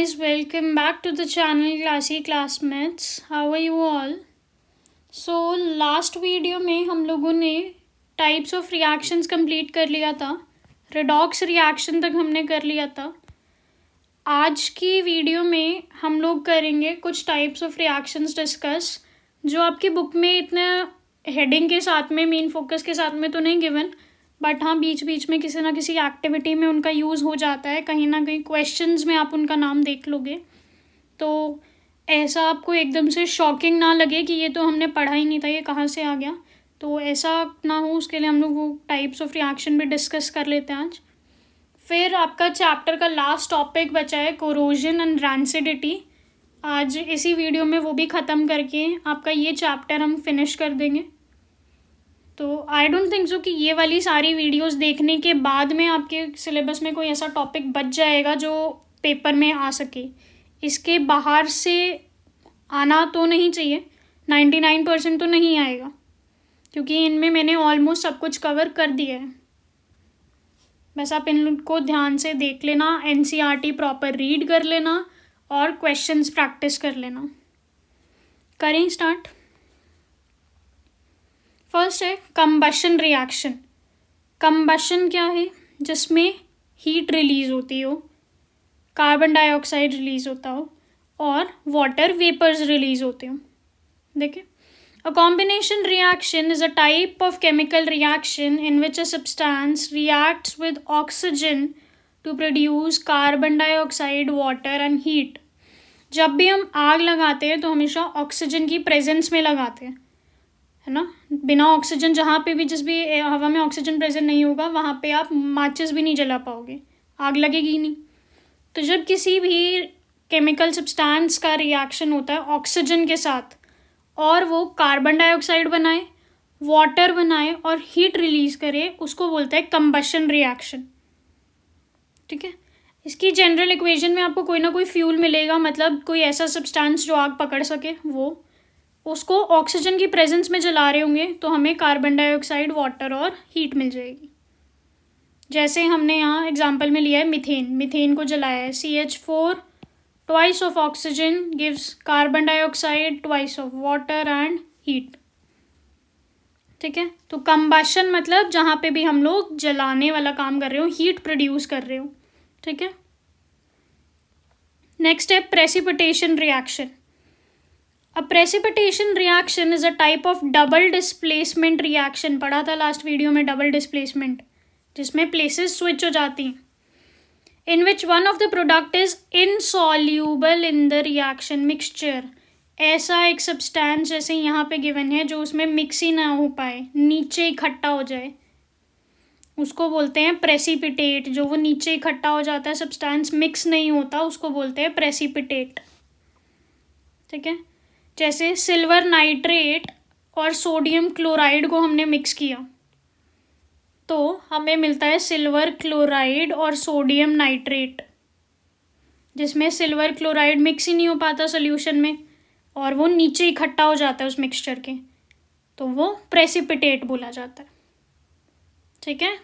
guys, welcome back to the channel Classy Classmates. How are you all? So last video में हम लोगों ने types of reactions complete कर लिया था. रेडॉक्स रिएक्शन तक हमने कर लिया था. आज की वीडियो में हम लोग करेंगे कुछ टाइप्स ऑफ रिएक्शंस डिस्कस जो आपकी बुक में इतना हेडिंग के साथ में मेन फोकस के साथ में तो नहीं गिवन, बट हाँ बीच बीच में किसी ना किसी एक्टिविटी में उनका यूज़ हो जाता है. कहीं ना कहीं क्वेश्चंस में आप उनका नाम देख लोगे तो ऐसा आपको एकदम से शॉकिंग ना लगे कि ये तो हमने पढ़ा ही नहीं था, ये कहाँ से आ गया. तो ऐसा ना हो, उसके लिए हम लोग वो टाइप्स ऑफ रिएक्शन भी डिस्कस कर लेते हैं आज. फिर आपका चैप्टर का लास्ट टॉपिक बचा है कोरोजन एंड रैंसिडिटी. आज इसी वीडियो में वो भी ख़त्म करके आपका ये चैप्टर हम फिनिश कर देंगे. तो आई डोंट थिंक सो कि ये वाली सारी वीडियोस देखने के बाद में आपके सिलेबस में कोई ऐसा टॉपिक बच जाएगा जो पेपर में आ सके. इसके बाहर से आना तो नहीं चाहिए, 99% तो नहीं आएगा, क्योंकि इनमें मैंने ऑलमोस्ट सब कुछ कवर कर दिया है. बस आप इनको ध्यान से देख लेना, एनसीईआरटी प्रॉपर रीड कर लेना और क्वेश्चंस प्रैक्टिस कर लेना. करें स्टार्ट. फर्स्ट है कंबशन रिएक्शन. कंबशन क्या है? जिसमें हीट रिलीज़ होती हो, कार्बन डाइऑक्साइड रिलीज़ होता हो और वाटर वेपर्स रिलीज़ होते हो. देखिए, a combination reaction is a type of chemical reaction in which a substance reacts with oxygen to produce carbon dioxide, water and heat. जब भी हम आग लगाते हैं तो हमेशा ऑक्सीजन की प्रेजेंस में लगाते हैं, है ना. बिना ऑक्सीजन जहाँ पे भी, जिस भी हवा में ऑक्सीजन प्रेजेंट नहीं होगा वहाँ पे आप माचिस भी नहीं जला पाओगे, आग लगेगी ही नहीं. तो जब किसी भी केमिकल सब्सटेंस का रिएक्शन होता है ऑक्सीजन के साथ और वो कार्बन डाइऑक्साइड बनाए, वाटर बनाए और हीट रिलीज़ करे, उसको बोलते हैं कंबशन रिएक्शन. ठीक है. इसकी जनरल इक्वेशन में आपको कोई ना कोई फ्यूल मिलेगा, मतलब कोई ऐसा सब्सटेंस जो आग पकड़ सके, वो उसको ऑक्सीजन की प्रेजेंस में जला रहे होंगे तो हमें कार्बन डाइऑक्साइड, वाटर और हीट मिल जाएगी. जैसे हमने यहाँ एग्जांपल में लिया है मीथेन. मीथेन को जलाया है, CH4 twice of oxygen gives carbon dioxide, twice of water and heat. ठीक है. तो कंबशन मतलब जहाँ पे भी हम लोग जलाने वाला काम कर रहे हो, हीट प्रोड्यूस कर रहे हो. ठीक है. नेक्स्ट है precipitation reaction. A precipitation reaction is a type of double displacement reaction. पढ़ा था लास्ट वीडियो में डबल डिस्प्लेसमेंट, जिसमें प्लेसेस स्विच हो जाती हैं. In which one of the product is insoluble in the reaction mixture. ऐसा एक सब्सटेंस जैसे यहाँ पे गिवन है जो उसमें मिक्स ही ना हो पाए, नीचे इकट्ठा हो जाए, उसको बोलते हैं प्रेसिपिटेट. जो वो नीचे इकट्ठा हो जाता है, सब्सटेंस मिक्स नहीं होता, उसको बोलते हैं प्रेसिपिटेट. ठीक है. जैसे सिल्वर नाइट्रेट और सोडियम क्लोराइड को हमने मिक्स किया तो हमें मिलता है सिल्वर क्लोराइड और सोडियम नाइट्रेट, जिसमें सिल्वर क्लोराइड मिक्स ही नहीं हो पाता सोल्यूशन में और वो नीचे इकट्ठा हो जाता है उस मिक्सचर के, तो वो प्रेसिपिटेट बोला जाता है. ठीक है.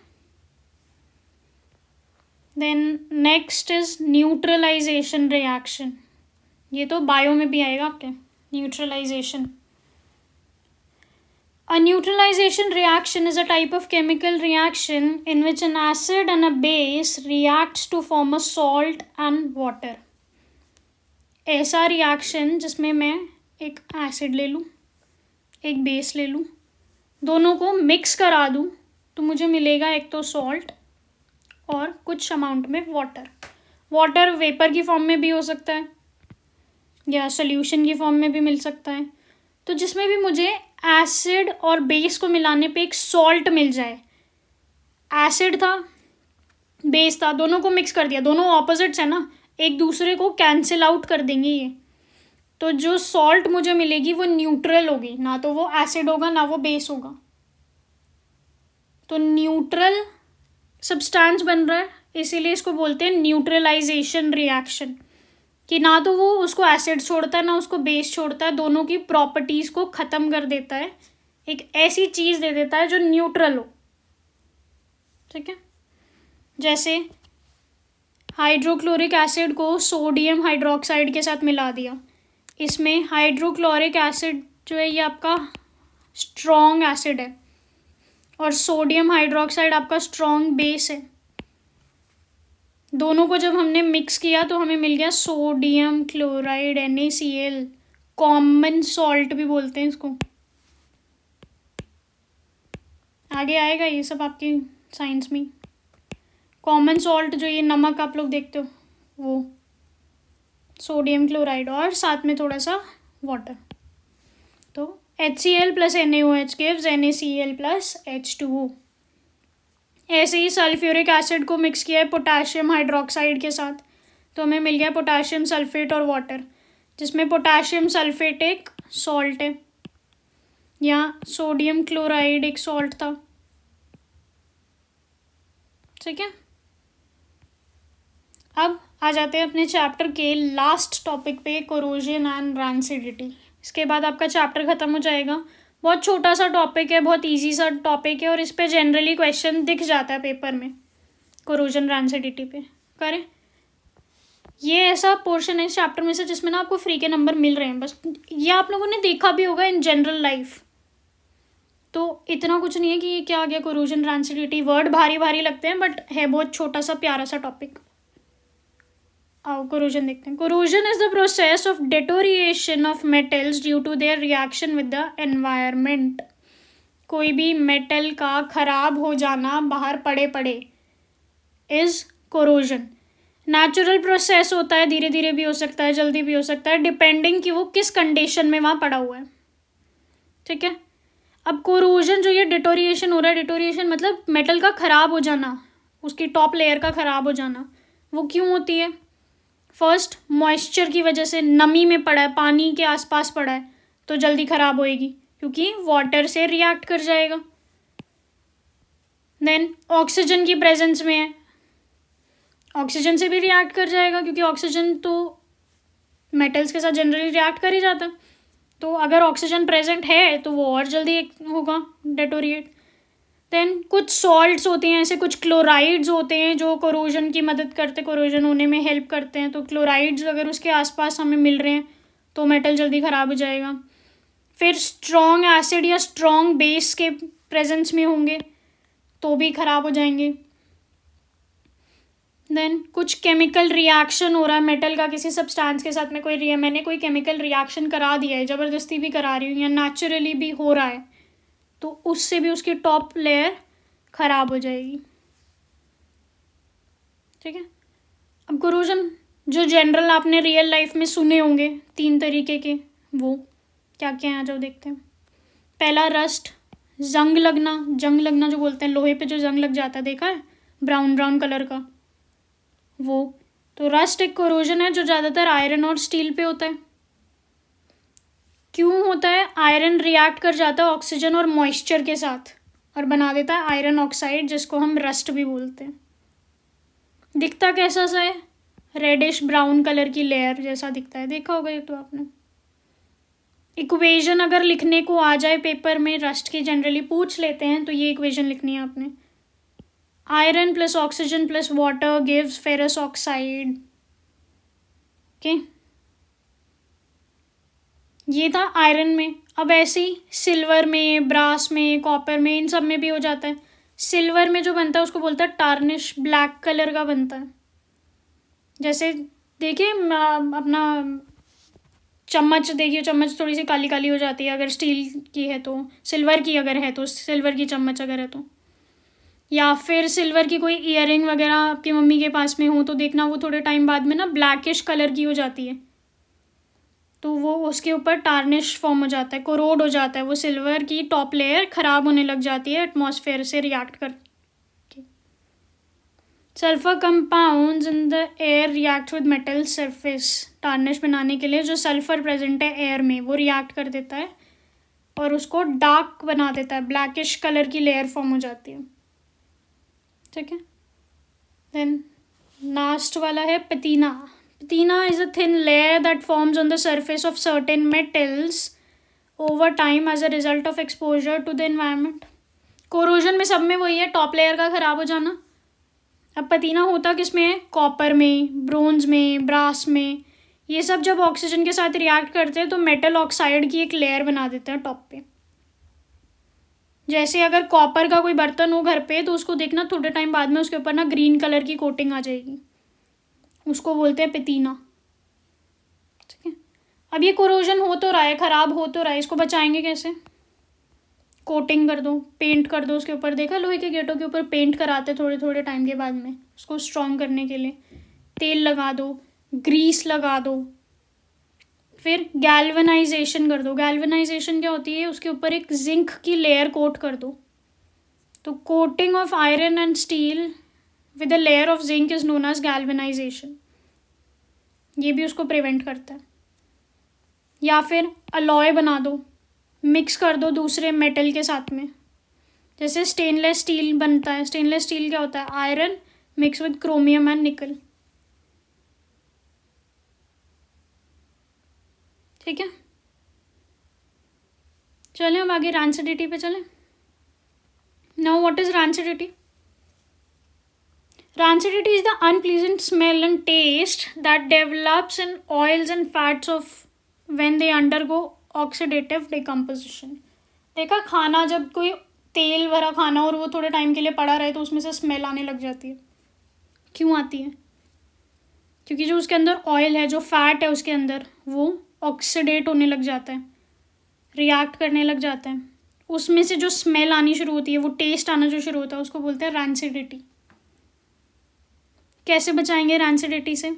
Then next is neutralization reaction. ये तो बायो में भी आएगा आपके. Neutralization. A neutralization reaction is a type of chemical reaction in which an acid and a base reacts to form a salt and water. ऐसा रिएक्शन जिसमें मैं एक एसिड ले लूँ, एक बेस ले लूँ, दोनों को मिक्स करा दूँ तो मुझे मिलेगा एक तो सॉल्ट और कुछ अमाउंट में वाटर. वाटर वेपर की फॉर्म में भी हो सकता है या सोल्यूशन की फॉर्म में भी मिल सकता है. तो जिसमें भी मुझे एसिड और बेस को मिलाने पे एक सॉल्ट मिल जाए, एसिड था, बेस था, दोनों को मिक्स कर दिया, दोनों ऑपोजिट्स है ना, एक दूसरे को कैंसिल आउट कर देंगे ये, तो जो सॉल्ट मुझे मिलेगी वो न्यूट्रल होगी, ना तो वो एसिड होगा ना वो बेस होगा. तो न्यूट्रल सब्सटेंस बन रहा है, इसीलिए इसको बोलते हैं न्यूट्रलाइजेशन रिएक्शन, कि ना तो वो उसको एसिड छोड़ता है ना उसको बेस छोड़ता है, दोनों की प्रॉपर्टीज़ को ख़त्म कर देता है, एक ऐसी चीज़ दे देता है जो न्यूट्रल हो. ठीक है. जैसे हाइड्रोक्लोरिक एसिड को सोडियम हाइड्रोक्साइड के साथ मिला दिया। इसमें हाइड्रोक्लोरिक एसिड जो है ये आपका स्ट्रॉन्ग एसिड है और सोडियम हाइड्रोक्साइड आपका स्ट्रॉन्ग बेस है। दोनों को जब हमने मिक्स किया तो हमें मिल गया sodium chloride NaCl, common salt भी बोलते हैं इसको। आगे आएगा ये सब आपकी साइंस में। कॉमन सॉल्ट जो ये नमक आप लोग देखते हो वो सोडियम क्लोराइड और साथ में थोड़ा सा वाटर। तो HCl + NaOH gives NaCl + H2O। ऐसे ही सल्फ्यूरिक एसिड को मिक्स किया है पोटेशियम हाइड्रोक्साइड के साथ तो हमें मिल गया पोटेशियम सल्फेट और वाटर, जिसमें पोटेशियम सल्फेट एक सॉल्ट है, यहाँ सोडियम क्लोराइड एक सॉल्ट था। ठीक है, अब आ जाते हैं अपने चैप्टर के लास्ट टॉपिक पे, कोरोजन एंड रैंसिडिटी। इसके बाद आपका चैप्टर ख़त्म हो जाएगा। बहुत छोटा सा टॉपिक है, बहुत इजी सा टॉपिक है और इस पे जनरली क्वेश्चन दिख जाता है पेपर में, कोरोजन रैंसिडिटी पे। करें, ये ऐसा पोर्शन है इस चैप्टर में से जिसमें ना आपको फ्री के नंबर मिल रहे हैं बस। ये आप लोगों ने देखा भी होगा इन जनरल लाइफ, तो इतना कुछ नहीं है कि ये क्या आ गया कोरोजन रैंसिडिटी। वर्ड भारी भारी लगते हैं बट है बहुत छोटा सा प्यारा सा टॉपिक। आओ कोरोजन देखते हैं। Corrosion is the process of deterioration of metals due to their reaction with the environment. कोई भी मेटल का खराब हो जाना बाहर पड़े पड़े इज कोरोजन। नेचुरल प्रोसेस होता है, धीरे धीरे भी हो सकता है, जल्दी भी हो सकता है, डिपेंडिंग कि वो किस कंडीशन में वहाँ पड़ा हुआ है। ठीक है, अब कोरोजन जो ये डिटोरिएशन हो रहा है, डिटोरिएशन मतलब मेटल का ख़राब हो जाना, उसकी टॉप लेयर का ख़राब हो जाना। वो क्यों होती है? फर्स्ट, मॉइस्चर की वजह से, नमी में पड़ा है, पानी के आसपास पड़ा है तो जल्दी ख़राब होएगी क्योंकि वाटर से रिएक्ट कर जाएगा। देन ऑक्सीजन की प्रेजेंस में है, ऑक्सीजन से भी रिएक्ट कर जाएगा क्योंकि ऑक्सीजन तो मेटल्स के साथ जनरली रिएक्ट कर ही जाता है। तो अगर ऑक्सीजन प्रेजेंट है तो वो और जल्दी होगा डेटोरिएट। देन कुछ सॉल्ट्स होते हैं, ऐसे कुछ क्लोराइड्स होते हैं जो कोरोजन की मदद करते, कोरोजन होने में हेल्प करते हैं। तो क्लोराइड्स अगर उसके आसपास हमें मिल रहे हैं तो मेटल जल्दी ख़राब हो जाएगा। फिर स्ट्रॉन्ग एसिड या स्ट्रॉन्ग बेस के प्रेजेंस में होंगे तो भी ख़राब हो जाएंगे। देन कुछ केमिकल रिएक्शन हो रहा है मेटल का किसी सब्सटेंस के साथ में, मैंने कोई केमिकल रिएक्शन करा दिया है, ज़बरदस्ती भी करा रही हूँ या नेचुरली भी हो रहा है, तो उससे भी उसकी टॉप लेयर ख़राब हो जाएगी। ठीक है, अब कोरोजन जो जनरल आपने रियल लाइफ में सुने होंगे 3 तरीके के, वो क्या क्या हैं आ जाओ देखते हैं। पहला रस्ट, जंग लगना जो बोलते हैं, लोहे पे जो जंग लग जाता है, देखा है, ब्राउन ब्राउन कलर का, वो तो रस्ट एक कोरोजन है जो ज़्यादातर आयरन और स्टील पे होता है। क्यों होता है? आयरन रिएक्ट कर जाता है ऑक्सीजन और मॉइस्चर के साथ और बना देता है आयरन ऑक्साइड, जिसको हम रस्ट भी बोलते हैं। दिखता कैसा सा है? रेडिश ब्राउन कलर की लेयर जैसा दिखता है, देखा होगा ये तो आपने। इक्वेशन अगर लिखने को आ जाए पेपर में, रस्ट की जनरली पूछ लेते हैं, तो ये इक्वेशन लिखनी है आपने। Iron + oxygen + water gives ferrous oxide. Okay, ये था आयरन में। अब ऐसे ही सिल्वर में, ब्रास में, कॉपर में, इन सब में भी हो जाता है। सिल्वर में जो बनता है उसको बोलता है टार्निश, ब्लैक कलर का बनता है। जैसे देखिए अपना चम्मच देखिए, चम्मच थोड़ी सी काली काली हो जाती है अगर स्टील की है तो, सिल्वर की अगर है तो, सिल्वर की चम्मच अगर है तो, या फिर सिल्वर की कोई ईयरिंग वगैरह आपकी मम्मी के पास में हो तो देखना वो थोड़े टाइम बाद में ना ब्लैकिश कलर की हो जाती है, तो वो उसके ऊपर टार्निश फॉर्म हो जाता है, कोरोड हो जाता है, वो सिल्वर की टॉप लेयर ख़राब होने लग जाती है एटमॉस्फेयर से रिएक्ट करके। Sulphur compounds in the air react with metal surface. Tarnish बनाने के लिए जो सल्फर प्रेजेंट है एयर में वो रिएक्ट कर देता है और उसको डार्क बना देता है, ब्लैकिश कलर की लेयर फॉर्म हो जाती है। ठीक है, देन लास्ट वाला है पतीना। Patina is a thin layer that forms on the surface of certain metals over time as a result of exposure to the environment. Corrosion में सब में वही है, टॉप लेयर का ख़राब हो जाना अब पतीना होता किस में है? कॉपर में, ब्रोंज में, ब्रास में। ये सब जब ऑक्सीजन के साथ रिएक्ट करते हैं तो मेटल ऑक्साइड की एक लेयर बना देते हैं टॉप पे। जैसे अगर कॉपर का कोई बर्तन हो घर पे तो उसको देखना थोड़े टाइम बाद में उसके ऊपर ना ग्रीन कलर की कोटिंग आ जाएगी, उसको बोलते हैं पतीना। ठीक है, अब ये कोरोजन हो तो रहा है, ख़राब हो तो रहा है, इसको बचाएंगे कैसे? कोटिंग कर दो, पेंट कर दो उसके ऊपर। देखा लोहे के गेटों के ऊपर पेंट कराते थोड़े थोड़े टाइम के बाद में उसको स्ट्रॉन्ग करने के लिए। तेल लगा दो, ग्रीस लगा दो, फिर गैल्वेनाइजेशन कर दो। गैल्वेनाइजेशन क्या होती है? उसके ऊपर एक जिंक की लेयर कोट कर दो। तो coating of iron and steel with a layer of zinc is known as galvanization. ये भी उसको प्रिवेंट करता है। या फिर अलॉय बना दो, मिक्स कर दो दूसरे मेटल के साथ में। जैसे स्टेनलेस स्टील बनता है। स्टेनलेस स्टील क्या होता है? Iron mix with chromium and निकल। ठीक है, चलें अब आगे रैंसिडिटी पे चलें। Now what is rancidity? Rancidity is the unpleasant smell and taste that develops in oils and fats of when they undergo oxidative decomposition. देखा, खाना जब कोई तेल भरा खाना और वो थोड़े टाइम के लिए पड़ा रहे तो उसमें से स्मेल आने लग जाती है। क्यों आती है? क्योंकि जो उसके अंदर ऑयल है, जो फैट है उसके अंदर, वो ऑक्सीडेट होने लग जाता है, रिएक्ट करने लग जाता है। उसमें से जो स्मेल आनी शुरू होती है, वो टेस्ट आना जो शुरू होता है, उसको बोलते हैं रैंसिडिटी। कैसे बचाएंगे रैंसिडिटी से?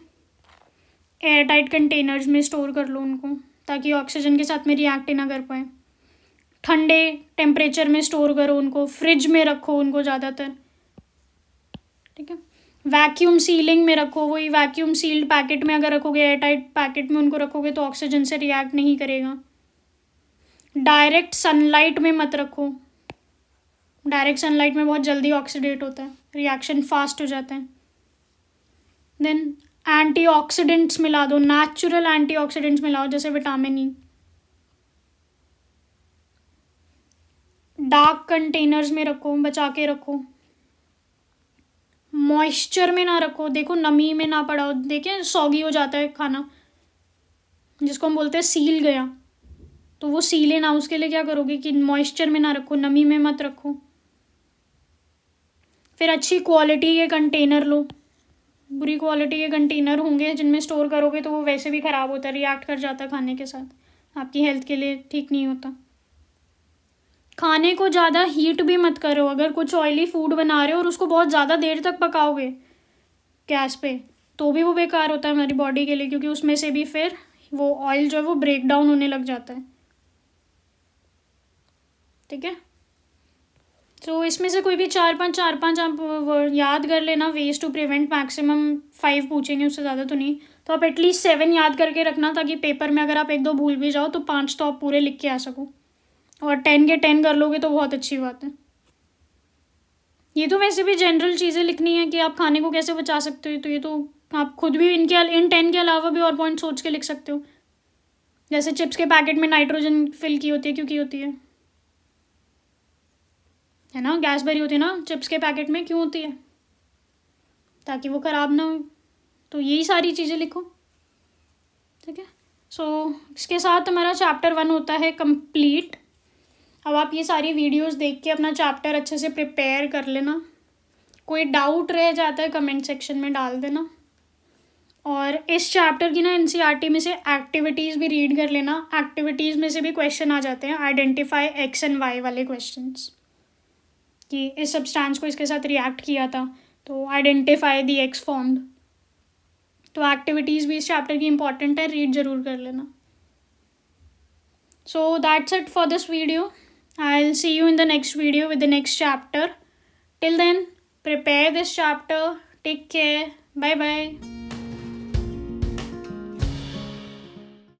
एयर टाइट कंटेनर्स में स्टोर कर लो उनको, ताकि ऑक्सीजन के साथ में रिएक्ट ही ना कर पाए। ठंडे टेम्परेचर में स्टोर करो उनको, फ्रिज में रखो उनको ज़्यादातर। ठीक है, वैक्यूम सीलिंग में रखो। वही वैक्यूम सील्ड पैकेट में अगर रखोगे, एयर टाइट पैकेट में उनको रखोगे तो ऑक्सीजन से रिएक्ट नहीं करेगा। डायरेक्ट सनलाइट में मत रखो। डायरेक्ट सनलाइट में बहुत जल्दी ऑक्सीडेट होता है, रिएक्शन फास्ट हो जाता है। देन एंटीऑक्सीडेंट्स मिला दो, नेचुरल एंटीऑक्सीडेंट्स मिलाओ, जैसे विटामिन ई। डार्क कंटेनर्स में रखो, बचा के रखो। मॉइस्चर में ना रखो, देखो नमी में ना पड़ा हो। देखिए सॉगी हो जाता है खाना, जिसको हम बोलते हैं सील गया, तो वो सीले ना, उसके लिए क्या करोगे कि मॉइस्चर में ना रखो, नमी में मत रखो। फिर अच्छी क्वालिटी के कंटेनर लो। बुरी क्वालिटी के कंटेनर होंगे जिनमें स्टोर करोगे तो वो वैसे भी ख़राब होता है, रिएक्ट कर जाता है खाने के साथ, आपकी हेल्थ के लिए ठीक नहीं होता। खाने को ज़्यादा हीट भी मत करो। अगर कुछ ऑयली फूड बना रहे हो और उसको बहुत ज़्यादा देर तक पकाओगे गैस पे, तो भी वो बेकार होता है हमारी बॉडी के लिए, क्योंकि उसमें से भी फिर वो ऑयल जो है वो ब्रेक डाउन होने लग जाता है। ठीक है, तो इसमें से कोई भी चार पांच आप याद कर लेना। वेज टू प्रिवेंट मैक्सिमम 5 पूछेंगे, उससे ज़्यादा तो नहीं। तो आप एटलीस्ट 7 याद करके रखना, ताकि पेपर में अगर आप 1-2 भूल भी जाओ तो 5 तो आप पूरे लिख के आ सको। और 10 के 10 कर लोगे तो बहुत अच्छी बात है। ये तो वैसे भी जनरल चीज़ें लिखनी है कि आप खाने को कैसे बचा सकते हो, तो ये तो आप खुद भी इन 10 के अलावा भी और पॉइंट सोच के लिख सकते हो। जैसे चिप्स के पैकेट में नाइट्रोजन फिल की होती है, क्यों की होती है ना? गैस भरी होती है ना चिप्स के पैकेट में, क्यों होती है? ताकि वो ख़राब ना हो। तो यही सारी चीज़ें लिखो। ठीक है, सो इसके साथ हमारा चैप्टर 1 होता है कंप्लीट। अब आप ये सारी वीडियोस देख के अपना चैप्टर अच्छे से प्रिपेयर कर लेना। कोई डाउट रह जाता है कमेंट सेक्शन में डाल देना। और इस चैप्टर की ना एनसीईआरटी में से एक्टिविटीज़ भी रीड कर लेना। एक्टिविटीज़ में से भी क्वेश्चन आ जाते हैं, आइडेंटिफाई एक्स एंड वाई वाले क्वेश्चंस, कि इस सब्सटेंस को इसके साथ रिएक्ट किया था तो आइडेंटिफाई दी एक्स फॉर्म्ड। तो एक्टिविटीज़ भी इस चैप्टर की इंपॉर्टेंट है, रीड ज़रूर कर लेना। So that's it for this video. I'll see you in the next video with the next chapter. Till then, prepare this chapter. Take care. Bye bye.